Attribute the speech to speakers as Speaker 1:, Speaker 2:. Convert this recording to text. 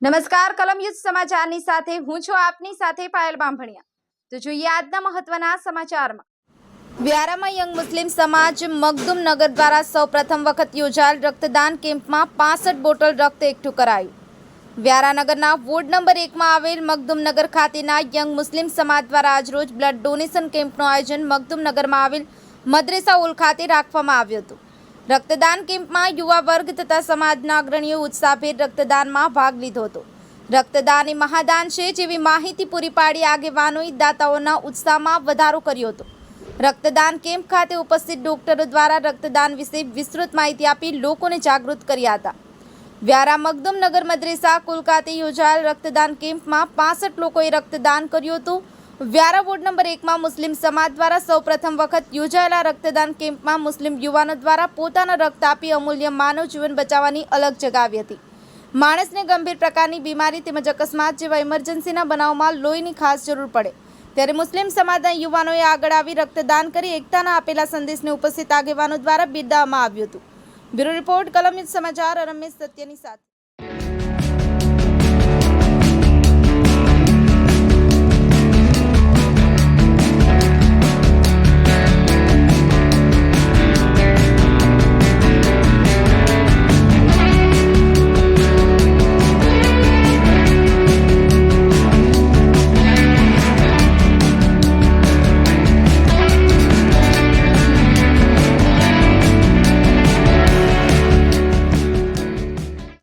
Speaker 1: નમસ્કાર કલમયુદ્ધ સમાચારની સાથે હું છું આપની સાથે પાયલ બાંભણિયા। તો જોઈએ આજના મહત્વના સમાચારમાં। વ્યારામાં યંગ મુસ્લિમ સમાજ મખદુમ નગર દ્વારા સૌપ્રથમ વખત યોજાયેલ રક્તદાન કેમ્પમાં 65 બોટલ રક્ત એકઠું કરાયું। વ્યારા નગરના વોર્ડ નંબર 1માં આવેલ મખદુમ નગર ખાતેના યંગ મુસ્લિમ સમાજ દ્વારા આજરોજ બ્લડ ડોનેશન કેમ્પનું આયોજન મખદુમ નગરમાં આવેલ મદ્રેસા હોલ ખાતે રાખવામાં આવ્યું હતું। રક્તદાન કેમ્પમાં યુવા વર્ગ તથા સમાજના અગ્રણીઓ ઉત્સાહભેર રક્તદાનમાં ભાગ લીધો હતો। રક્તદાન એ મહાદાન છે જેવી માહિતી પૂરી પાડી આગેવાનોએ દાતાઓના ઉત્સાહમાં વધારો કર્યો હતો। રક્તદાન કેમ્પ ખાતે ઉપસ્થિત ડોક્ટરો દ્વારા રક્તદાન વિશે વિસ્તૃત માહિતી આપી લોકોને જાગૃત કર્યા હતા। વ્યારા મખદુમ નગર મદ્રેસા કુલ ખાતે યોજાયેલ રક્તદાન કેમ્પમાં 65 લોકોએ રક્તદાન કર્યું હતું। વ્યારા વોર્ડ નંબર 1માં મુસ્લિમ સમાજ દ્વારા સૌપ્રથમ વખત યોજાયેલા રક્તદાન કેમ્પમાં મુસ્લિમ યુવાનો દ્વારા પોતાના રક્ત આપી અમૂલ્ય માનવ જીવન બચાવવાની અલગ જગાવી હતી। માણસને ગંભીર પ્રકારની બીમારી તેમજ અકસ્માત જેવા ઇમરજન્સીના બનાવમાં લોહીની ખાસ જરૂર પડે ત્યારે મુસ્લિમ સમાજના યુવાનોએ આગળ આવી રક્તદાન કરી એકતાના આપેલા સંદેશને ઉપસ્થિત આગેવાનો દ્વારા બિરદાવવામાં આવ્યું હતું। બ્યુરો રિપોર્ટ કલમયુદ્ધ સમાચાર રમેશ સત્યની સાથે।